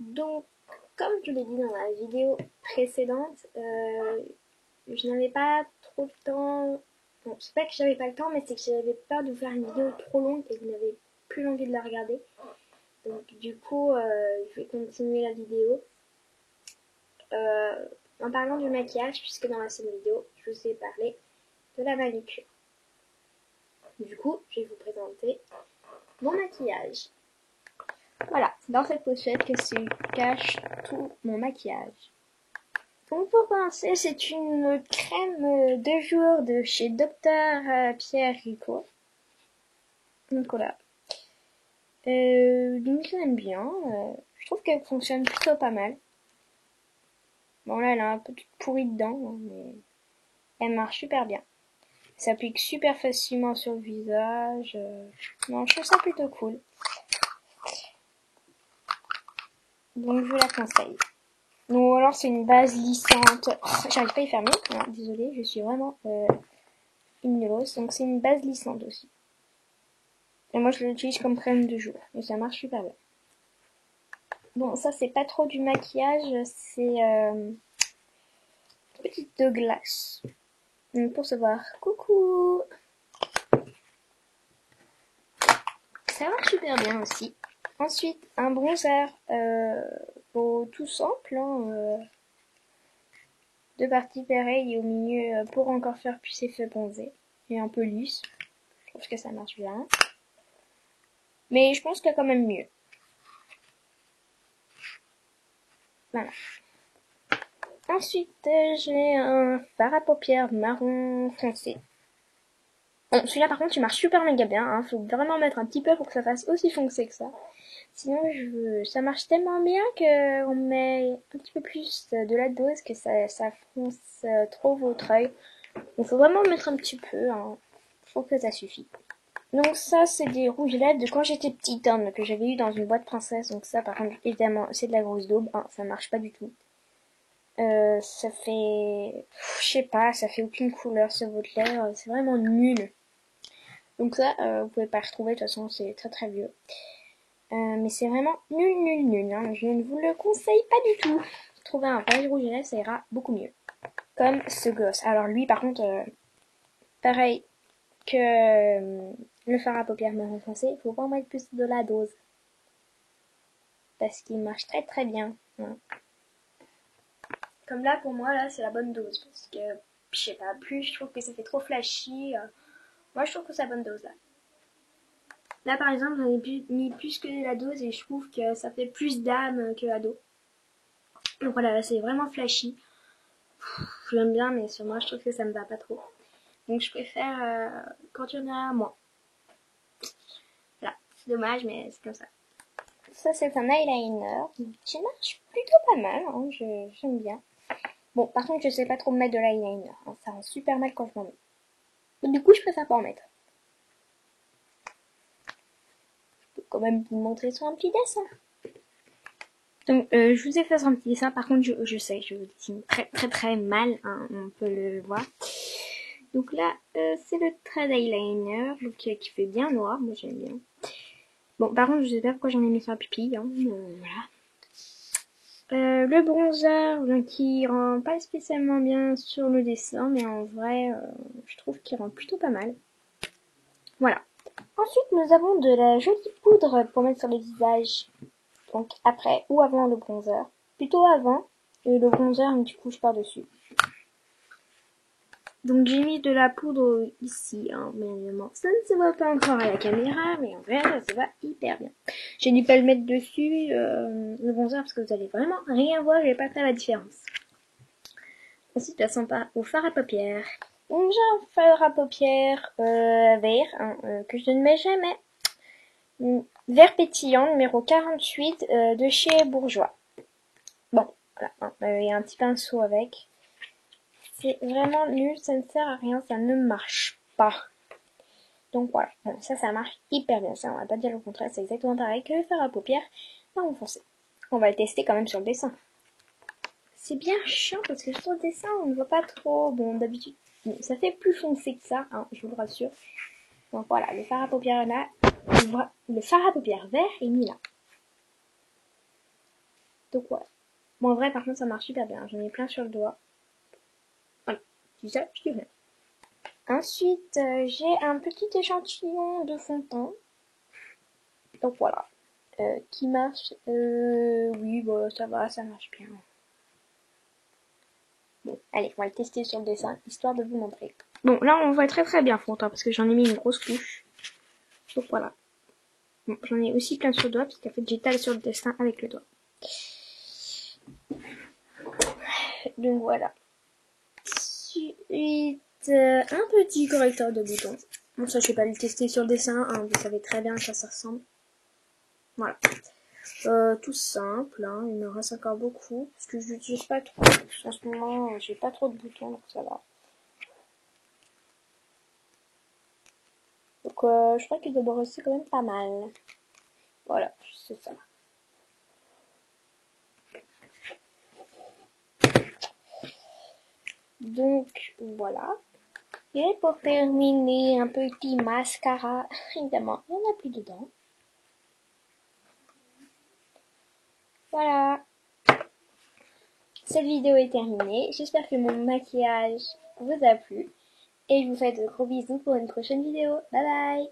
Donc, comme je l'ai dit dans la vidéo précédente, je n'avais pas trop de temps. Bon, c'est pas que j'avais pas le temps, mais c'est que j'avais peur de vous faire une vidéo trop longue et que vous n'avez plus envie de la regarder. Donc, du coup, je vais continuer la vidéo. En parlant du maquillage, puisque dans la scène vidéo, je vous ai parlé de la manucure. Du coup, je vais vous présenter mon maquillage. Voilà, c'est dans cette pochette que se cache tout mon maquillage. Donc pour commencer, c'est une crème de jour de chez Dr Pierre Rico. Donc voilà. Donc j'aime bien. Je trouve qu'elle fonctionne plutôt pas mal. Bon là, elle a un peu toute pourrie dedans, hein, mais elle marche super bien. Elle s'applique super facilement sur le visage. Non, je trouve ça plutôt cool. Donc je la conseille. Donc alors c'est une base lissante. Oh, j'arrive pas à y fermer. Ah, désolée, je suis vraiment une nulos. Donc c'est une base lissante aussi. Et moi je l'utilise comme crème de jour. Et ça marche super bien. Bon, ça c'est pas trop du maquillage. C'est une petite de glace. Donc pour se voir. Coucou. Ça marche super bien aussi. Ensuite, un bronzer. Tout simple. Hein, deux parties pareilles et au milieu pour encore faire plus effet bronzé. Et un peu lisse. Je trouve que ça marche bien. Mais je pense qu'il y a quand même mieux. Voilà. Ensuite, j'ai un fard à paupières marron foncé. Bon, celui-là par contre, il marche super méga bien. Hein. Faut vraiment mettre un petit peu pour que ça fasse aussi foncé que ça. Sinon, ça marche tellement bien qu'on met un petit peu plus de la dose que ça fonce trop votre œil. Donc, faut vraiment mettre un petit peu. Hein. Faut que ça suffit. Donc ça, c'est des rouges lèvres de quand j'étais petite, hein, que j'avais eu dans une boîte princesse. Donc ça, par contre, évidemment, c'est de la grosse daube. Hein, ça marche pas du tout. Ça fait... Je sais pas, ça fait aucune couleur sur votre lèvre. C'est vraiment nul. Donc ça, vous pouvez pas retrouver. De toute façon, c'est très très vieux. Mais c'est vraiment nul. Hein. Je ne vous le conseille pas du tout. Trouver un vrai rouge à lèvres, ça ira beaucoup mieux. Comme ce gosse. Alors lui, par contre, pareil que le fard à paupières marron foncé, il faut pas mettre plus de la dose. Parce qu'il marche très très bien. Hein. Comme là, pour moi, là, c'est la bonne dose. Parce que, je sais pas, plus je trouve que ça fait trop flashy. Moi, je trouve que c'est la bonne dose, là. Là, par exemple, j'en ai mis plus que la dose et je trouve que ça fait plus d'âme que ado. Donc voilà, là, c'est vraiment flashy. J'aime bien, mais sur moi, je trouve que ça me va pas trop. Donc, je préfère contourner à moins. Voilà, c'est dommage, mais c'est comme ça. Ça, c'est un eyeliner qui marche plutôt pas mal. Hein, j'aime bien. Bon, par contre, je sais pas trop me mettre de l'eyeliner. Hein, ça rend super mal quand je m'en mets. Donc, du coup, je préfère pas en mettre. Je peux quand même vous montrer sur un petit dessin. Donc, je vous ai fait un petit dessin. Par contre, je sais, je dessine très très très mal. Hein, on peut le voir. Donc là, c'est le trade eyeliner qui fait bien noir. Moi, j'aime bien. Bon, par contre, je sais pas pourquoi j'en ai mis sur la pupille. Hein, voilà. Le bronzer, donc, qui rend pas spécialement bien sur le dessin, mais en vrai, je trouve qu'il rend plutôt pas mal. Voilà. Ensuite, nous avons de la jolie poudre pour mettre sur le visage. Donc après ou avant le bronzer. Plutôt avant, et le bronzer une petite couche par-dessus. Donc j'ai mis de la poudre ici, hein, bien évidemment. Ça ne se voit pas encore à la caméra, mais en vrai, ça se voit hyper bien. J'ai dû pas le mettre dessus, le bronzer, parce que vous allez vraiment rien voir, je vais pas faire la différence. Ensuite, passons au fard à paupières. Donc j'ai un fard à paupières vert, hein, que je ne mets jamais. Vert pétillant, numéro 48, de chez Bourjois. Bon, voilà, hein, il y a un petit pinceau avec. C'est vraiment nul, ça ne sert à rien, ça ne marche pas. Donc voilà, bon, ça marche hyper bien. Ça, on va pas dire le contraire, c'est exactement pareil que le fard à paupières marron foncé. On va le tester quand même sur le dessin. C'est bien chiant parce que sur le dessin, on ne voit pas trop. Bon, d'habitude, ça fait plus foncé que ça, hein, je vous le rassure. Donc voilà, le fard à paupières là, on voit le fard à paupières vert est mis là. Donc voilà. Bon, en vrai, par contre, ça marche super bien. J'en ai plein sur le doigt. Voilà. C'est ça, je dis rien. Ensuite, j'ai un petit échantillon de fond de teint. Donc voilà. Qui marche. Oui, bon, ça va, ça marche bien. Bon, allez, on va le tester sur le dessin, histoire de vous montrer. Bon, là, on voit très très bien fond de teint, parce que j'en ai mis une grosse couche. Donc voilà. Bon, j'en ai aussi plein sur le doigt, parce qu'en fait, j'étale sur le dessin avec le doigt. Donc voilà. Ensuite, un petit correcteur de boutons. Bon, ça, je vais pas le tester sur le dessin, hein, vous savez très bien à quoi ça ressemble. Voilà. Tout simple, hein, il me reste encore beaucoup, parce que je l'utilise pas trop. En ce moment, j'ai pas trop de boutons, donc ça va. Donc, je crois qu'il doit me rester quand même pas mal. Voilà, c'est ça. Donc, voilà. Et pour terminer, un petit mascara. Évidemment, il n'y en a plus dedans. Voilà. Cette vidéo est terminée. J'espère que mon maquillage vous a plu. Et je vous fais de gros bisous pour une prochaine vidéo. Bye bye!